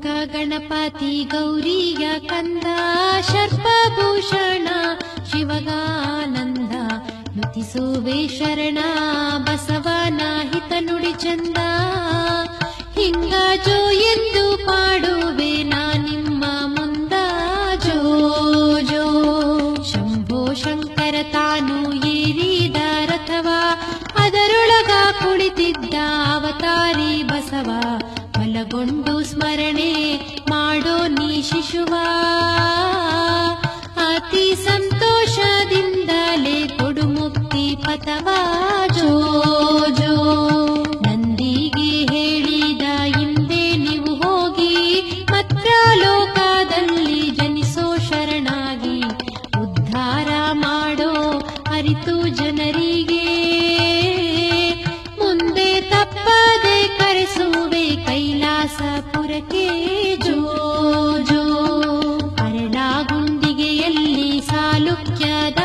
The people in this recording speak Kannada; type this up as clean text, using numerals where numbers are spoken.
ಮುಖ ಗಣಪತಿ ಗೌರಿಯ ಕಂದ ಶರ್ಪಭೂಷಣ ಶಿವಗಾನಂದ ನುತಿಸುವೆ ಶರಣ ಬಸವನ ಹಿತ ನುಡಿ ಚಂದ ಹಿಂಗ ಜೋ ಎಂದು ಪಾಡುವೆ ನಾ ನಿಮ್ಮ ಮುಂದ ಜೋ ಜೋ ಶಂಭೋ ಶಂಕರ ತಾನು ಏರಿದ ರಥವ ಅದರೊಳಗ ಕುಳಿತಿದ್ದ ಅವತಾರಿ ಬಸವ ಬಲಗೊಂಡು ಸ್ಮರಣೆ ಮಾಡೋ ನೀ ಶಿಶುವ ಅತಿ ಸಂತೋಷದಿಂದಲೇ ಕೊಡು ಮುಕ್ತಿ ಪಥವ ಜೋ ಜೋ ನಂದಿಗೆ ಹೇಳಿದ ಹಿಂದೆ ನೀವು ಹೋಗಿ ಮತ್ರ ಲೋಕದಲ್ಲಿ ಜನಿಸೋ ಶರಣಾಗಿ ಉದ್ಧಾರ ಮಾಡೋ ಅರಿತು ಜನರಿಗೆ ಮುಂದೆ ತಪ್ಪದೆ ಕರೆಸುವೆ ಕೈಲಾಸಪುರಕ್ಕೆ ಜೋ ಜೋ ಅರಳಗುಂಡಿಗೆಯಲ್ಲಿ ಸಾಲುಕ್ಯದ